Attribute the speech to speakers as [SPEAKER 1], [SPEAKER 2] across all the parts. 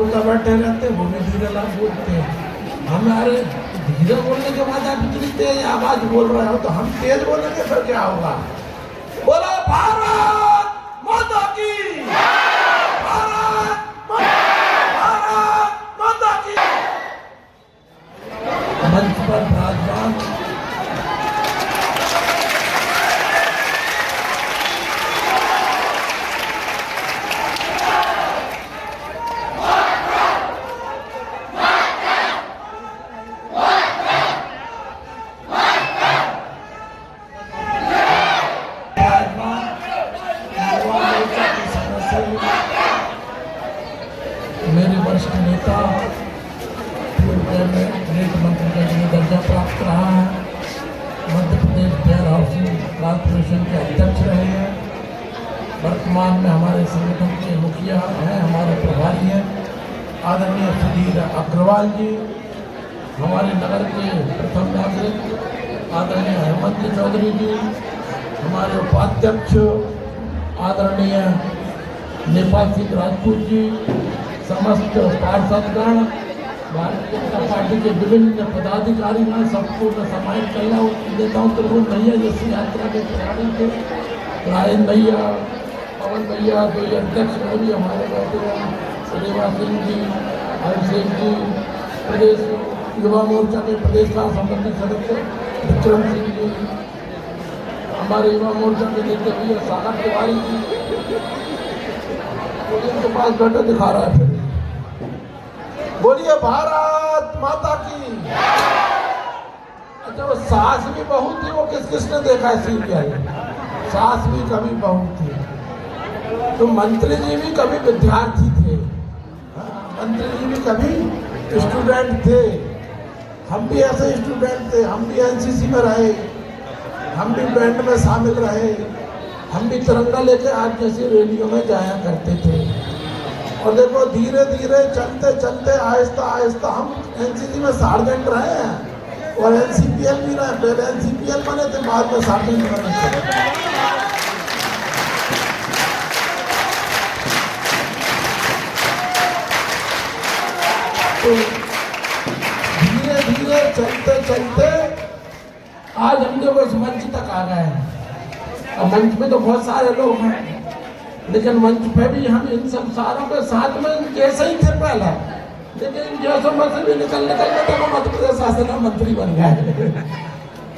[SPEAKER 1] बैठे रहते, वो भी धीरे लाभ बोलते हैं। हमारे धीरे बोलने के बाद आप इतनी तेज आवाज बोल रहे हो, तो हम तेज बोलेंगे फिर क्या होगा? बोलो भारत माता की, भारत माता की। मंच पर विराजमान मेरे वरिष्ठ नेता, पूर्व कैबिनेट मंत्री का जिन्हें दर्जा प्राप्त रहा है, Madhya Pradesh where housing corporation के अध्यक्ष रहे हैं, वर्तमान में हमारे संगठन के मुखिया हैं, हमारे प्रभारी हैं, आदरणीय सुधीर अग्रवाल जी, हमारे नगर के प्रथम नागरिक आदरणीय हेमंत चौधरी जी, हमारे उपाध्यक्ष आदरणीय नेपाल सिंह राजपूत जी, समस्त पार्षदगण, भारतीय जनता पार्टी के विभिन्न पदाधिकारीगण, सबको मैं सम्मानित करना देता हूँ। त्रिभुवन भैया जैसी यात्रा के प्रभारी थे, रायन भैया, पवन भैया, दो अध्यक्ष में भी हमारे बैठे हैं, रेवा सिंह जी, अभिषेक जी, प्रदेश युवा मोर्चा के प्रदेश का संबंधित सदस्य विक्रम सिंह जी, हमारे युवा मोर्चा के नेता भैया सागर तिवारी जी, उनके पास बैठे दिखा रहा है। फिर बोलिए भारत माता की। अच्छा, वो सास भी बहू थी, वो किसने देखा है सीरियल? सास भी कभी बहू थी, तो मंत्री जी भी कभी विद्यार्थी थे, मंत्री जी भी कभी स्टूडेंट थे, हम भी ऐसे स्टूडेंट थे, हम भी एनसीसी में रहे, हम भी बैंड में शामिल रहे, हम भी तिरंगा लेके आज जैसी रैलियों में जाया करते थे। और देखो धीरे धीरे चलते चलते आहिस्ता आहिस्ता हम एनसीसी में सार्जेंट रहे हैं और एनसीपीएल भी रहे। पहले एनसीपीएल बने थे, बाद में सार्जेंट बने थे। तो धीरे धीरे चलते चलते आज हम देखो इस मंच तक आ गए हैं। अब मंच पे तो बहुत सारे लोग हैं, लेकिन मंच पे भी हम इन सब सारों के साथ में जैसे ही थे पहले, लेकिन जैसे में भी निकल तो मध्य प्रदेश शासन मंत्री बन गए।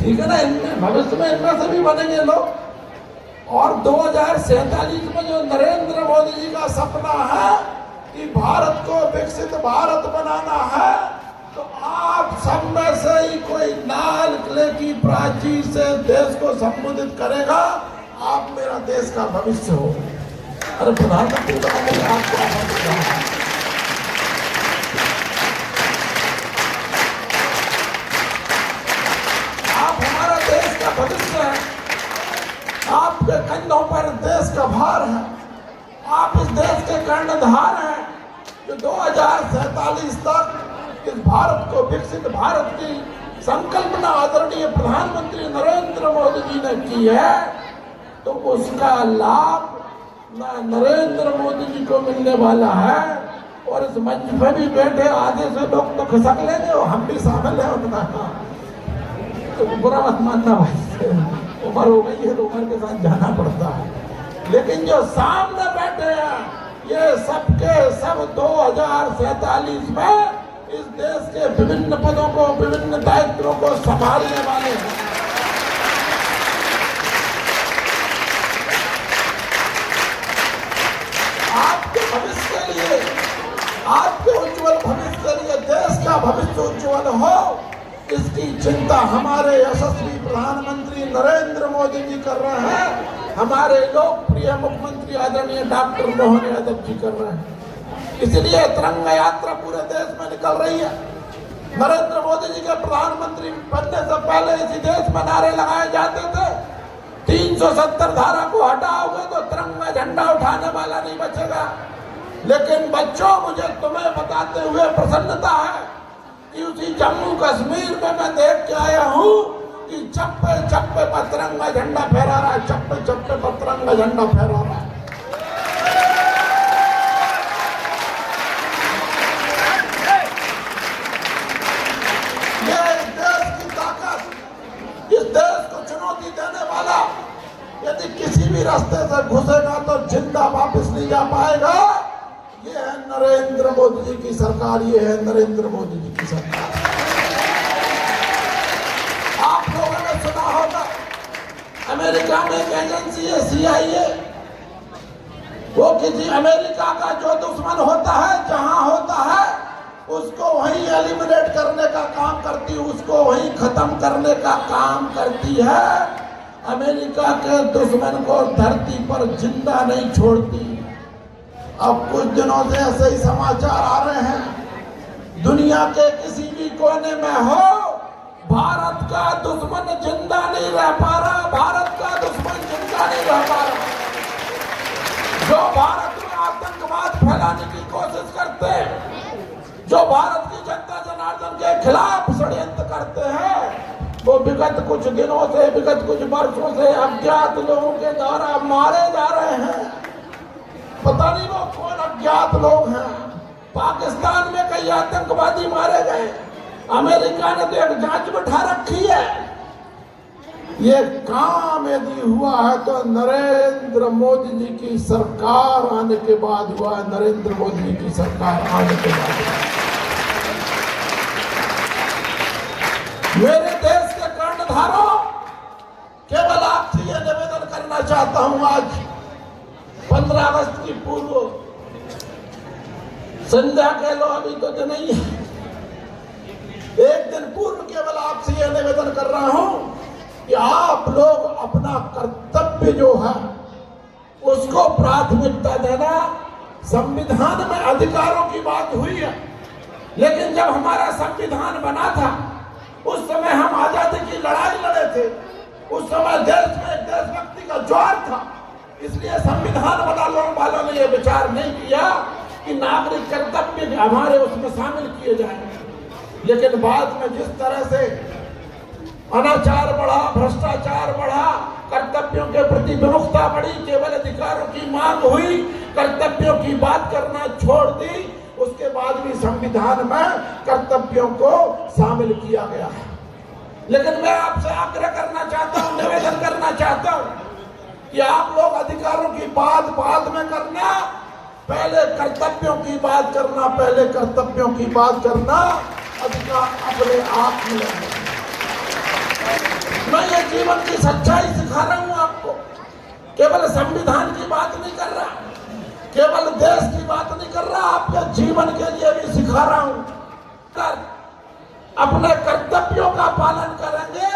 [SPEAKER 1] ठीक है ना, इनमें भविष्य में इनमें से भी बनेंगे लोग। और 2047 में जो नरेंद्र मोदी जी का सपना है कि भारत को विकसित भारत बनाना है, तो आप सब में से ही कोई लाल किले की प्राची से देश को संबोधित करेगा, आप मेरा देश का भविष्य हो। अरे प्रधानमंत्री आपको आप हमारा देश का भविष्य है, आपके कंधों पर देश का भार है, आप इस देश के कर्णधार हैं जो 2047 तक इस भारत को विकसित भारत की संकल्पना आदरणीय प्रधानमंत्री नरेंद्र मोदी जी ने की है। तो उसका लाभ नरेंद्र मोदी जी को मिलने वाला है। और इस मंच पे भी बैठे आधे से लोग तो खिसक लेंगे और हम भी शामिल हैं उनका। तो बुरा मत मानना भाई, उम्र हो गई है तो उम्र के साथ जाना पड़ता है, लेकिन जो सामने बैठे हैं ये सबके सब 2047 में इस देश के विभिन्न पदों को, विभिन्न दायित्वों को संभालने वाले हैं। आपके भविष्य के लिए, आपके उज्जवल भविष्य के लिए, देश का भविष्य उज्जवल हो, इसकी चिंता हमारे यशस्वी प्रधानमंत्री नरेंद्र मोदी जी कर रहे हैं, हमारे लोकप्रिय मुख्यमंत्री आदरणीय डॉक्टर मोहन यादव जी कर रहे हैं। इसलिए तिरंगा यात्रा पूरे देश में निकल रही है। नरेंद्र मोदी जी के प्रधानमंत्री बनने से पहले इसी देश में नारे लगाए जाते थे, 370 धारा को हटाओगे तो तिरंगा झंडा उठाने वाला नहीं बचेगा। लेकिन बच्चों, मुझे तुम्हें बताते हुए प्रसन्नता है कि उसी जम्मू कश्मीर में मैं देख के आया हूँ कि चप्पे चप्पे पर तिरंगा झंडा फहरा रहा है, चप्पे चप्पे पर तिरंगा झंडा फहरा रहा है। रास्ते से घुसेगा तो जिंदा वापस नहीं जा पाएगा। ये है नरेंद्र मोदी जी की सरकार, ये है नरेंद्र मोदी जी की सरकार। आप लोगों ने सुना होगा अमेरिका में एक एजेंसी है CIA, वो किसी अमेरिका का जो दुश्मन होता है, जहां होता है, उसको वहीं एलिमिनेट करने का काम करती, उसको वहीं खत्म करने का काम करती है। अमेरिका के दुश्मन को धरती पर जिंदा नहीं छोड़ती। अब कुछ दिनों से ऐसे ही समाचार आ रहे हैं, दुनिया के किसी भी कोने में हो, भारत का दुश्मन जिंदा नहीं रह पा रहा, भारत का दुश्मन जिंदा नहीं रह पा रहा। जो भारत में आतंकवाद फैलाने की कोशिश करते हैं, जो भारत की जनता जनार्दन के खिलाफ षड्यंत्र करते हैं, वो विगत कुछ दिनों से, विगत कुछ वर्षों से अज्ञात लोगों के द्वारा मारे जा रहे हैं। पता नहीं वो कौन अज्ञात लोग हैं। पाकिस्तान में कई आतंकवादी मारे गए, अमेरिका ने तो एक जांच बिठा रखी है। ये काम यदि हुआ है तो नरेंद्र मोदी जी की सरकार आने के बाद हुआ है, नरेंद्र मोदी जी की सरकार आने के बाद हुआ है। मेरे देश के कर्णधारों, केवल आपसे यह निवेदन करना चाहता हूं, आज 15 अगस्त की पूर्व संध्या कह लो, अभी तो नहीं है, एक दिन पूर्व केवल आपसे यह निवेदन कर रहा हूं कि आप लोग अपना कर्तव्य जो है उसको प्राथमिकता देना। संविधान में अधिकारों की बात हुई है, लेकिन जब हमारा संविधान बना था उस समय हम आजादी की लड़ाई लड़े थे, उस समय देश में एक देशभक्ति का ज्वार था। इसलिए संविधान बनाने वालों ने यह विचार नहीं किया कि नागरिक कर्तव्य हमारे उसमें शामिल किए जाएं। लेकिन बाद में जिस तरह से अनाचार बढ़ा, भ्रष्टाचार बढ़ा, कर्तव्यों के प्रति विमुखता बढ़ी, केवल अधिकारों की मांग हुई, कर्तव्यों की बात करना छोड़ दी, उसके बाद भी संविधान में कर्तव्यों को शामिल किया गया है। लेकिन मैं आपसे आग्रह करना चाहता हूं, निवेदन करना चाहता हूं कि आप लोग अधिकारों की बात बाद में करना, पहले कर्तव्यों की बात करना, पहले कर्तव्यों की बात करना। अधिकार अपने आप मिलेंगे। मैं ये जीवन की सच्चाई सिखा रहा हूं आपको, केवल संविधान की बात नहीं कर रहा, केवल देश की बात नहीं कर रहा, आपके जीवन के लिए भी सिखा रहा हूं। अपने कर्तव्यों का पालन करेंगे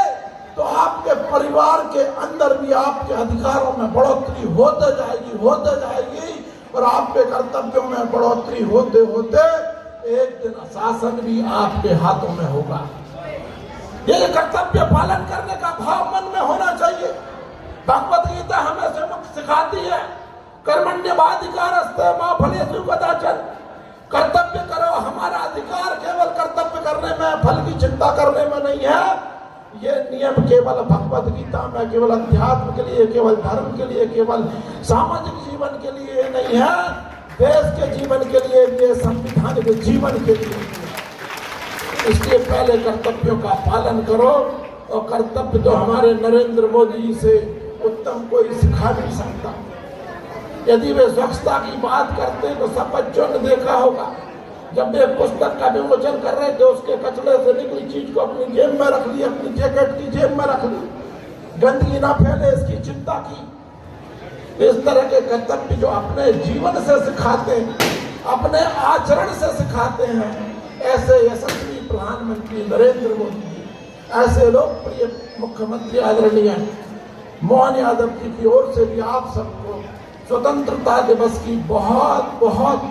[SPEAKER 1] तो आपके परिवार के अंदर भी आपके अधिकारों में बढ़ोतरी होते जाएगी और आपके कर्तव्यों में बढ़ोतरी होते होते एक दिन शासन भी आपके हाथों में होगा। ये कर्तव्य पालन करने का भाव मन में होना चाहिए। भगवत गीता हमें सिखाती है, कर्मण्येवाधिकारस्ते मा फलेषु कदाचन। कर्तव्य करो, हमारा अधिकार केवल कर्तव्य करने में, फल की चिंता करने में नहीं है। ये नियम केवल भगवत गीता में, केवल अध्यात्म के लिए, केवल धर्म के लिए, केवल सामाजिक जीवन के लिए नहीं है, देश के जीवन के लिए भी, संविधान के जीवन के लिए। इसलिए पहले कर्तव्यों का पालन करो, और कर्तव्य तो हमारे नरेंद्र मोदी जी से उत्तम कोई सिखा नहीं सकता। यदि वे स्वच्छता की बात करते तो सब बच्चों ने देखा होगा, जब वे पुस्तक का विमोचन कर रहे थे, उसके कचरे से निकली चीज को अपनी जेब में रख ली, अपनी जैकेट की जेब में रख ली, गंदगी ना फैले इसकी चिंता की। इस तरह के कर्तव्य जो अपने जीवन से सिखाते हैं, अपने आचरण से सिखाते हैं, ऐसे यशस्वी प्रधानमंत्री नरेंद्र मोदी जी, ऐसे लोकप्रिय मुख्यमंत्री आदरणीय मोहन यादव जी की ओर से भी आप सबको स्वतंत्रता दिवस की बहुत बहुत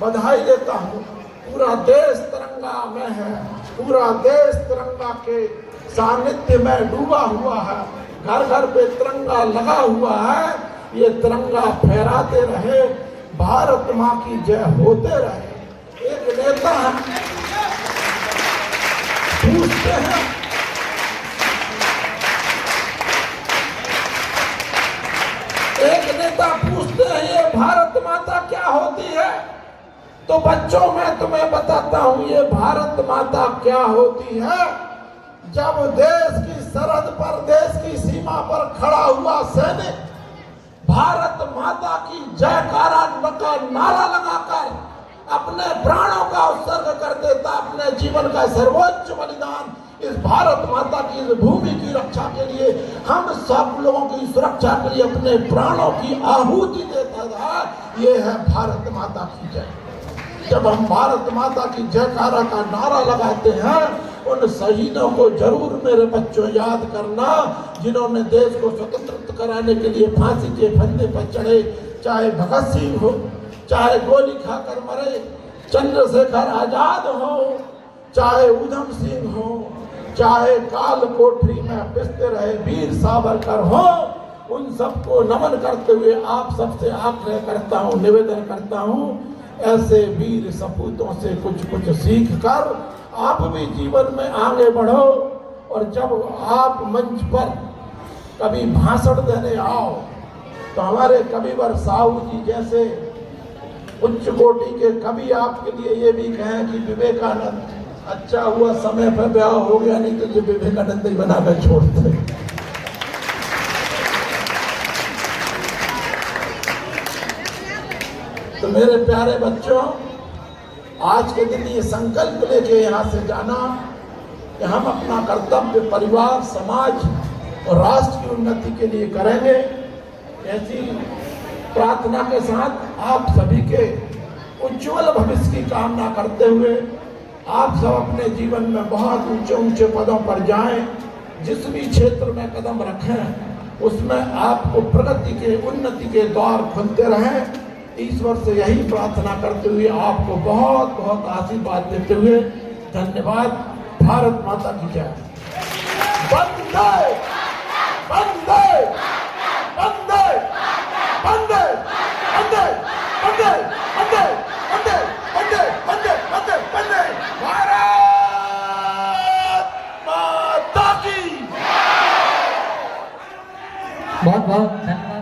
[SPEAKER 1] बधाई देता हूँ। पूरा देश तिरंगा में है, पूरा देश तिरंगा के सानिध्य में डूबा हुआ है, घर घर पे तिरंगा लगा हुआ है। ये तिरंगा फहराते रहे, भारत माँ की जय होते रहे। एक नेता पूछते हैं, ये भारत माता क्या होती है? तो बच्चों मैं तुम्हें बताता हूं, ये भारत माता क्या होती है। जब देश की सरहद पर, देश की सीमा पर खड़ा हुआ सैनिक भारत माता की जयकारा का नारा लगाकर अपने प्राणों का उत्सर्ग कर देता, अपने जीवन का सर्वोच्च बलिदान इस भारत माता की इस भूमि की रक्षा के लिए, हम सब लोगों की सुरक्षा के लिए अपने प्राणों की आहुति देता था। ये है भारत माता की जय। जब हम भारत माता की जयकारा का नारा लगाते हैं, उन शहीदों को जरूर मेरे बच्चों याद करना, जिन्होंने देश को स्वतंत्र कराने के लिए फांसी के फंदे पर चढ़े, चाहे भगत सिंह हो, चाहे गोली खाकर मरे चंद्रशेखर आजाद हो, चाहे उधम सिंह हो, चाहे काल कोठरी में पिसते रहे वीर सावरकर हो, उन सबको नमन करते हुए आप सबसे आग्रह करता हूँ, निवेदन करता हूँ, ऐसे वीर सपूतों से कुछ कुछ सीख कर आप भी जीवन में आगे बढ़ो। और जब आप मंच पर कभी भाषण देने आओ तो हमारे कविवर साहू जी जैसे उच्च कोटि के कवि आपके लिए ये भी कहें कि विवेकानंद, अच्छा हुआ समय पर ब्याह हो गया, नहीं तो जो विवेकानंद ही बनाकर छोड़ते। तो मेरे प्यारे बच्चों, आज के दिन ये संकल्प लेके यहाँ से जाना कि हम अपना कर्तव्य परिवार, समाज और राष्ट्र की उन्नति के लिए करेंगे। ऐसी प्रार्थना के साथ आप सभी के उज्जवल भविष्य की कामना करते हुए आप सब अपने जीवन में बहुत ऊंचे ऊंचे पदों पर जाएं, जिस भी क्षेत्र में कदम रखें उसमें आपको प्रगति के, उन्नति के द्वार खुलते रहें। ईश्वर से यही प्रार्थना करते हुए आपको बहुत बहुत आशीर्वाद देते हुए धन्यवाद। भारत माता की जय। वंदे वंदे वंदे वंदे वंदे वंदे वंदे वंदे वंदे वंदे वंदे वंदे भारत माता की।
[SPEAKER 2] बहुत बहुत धन्यवाद।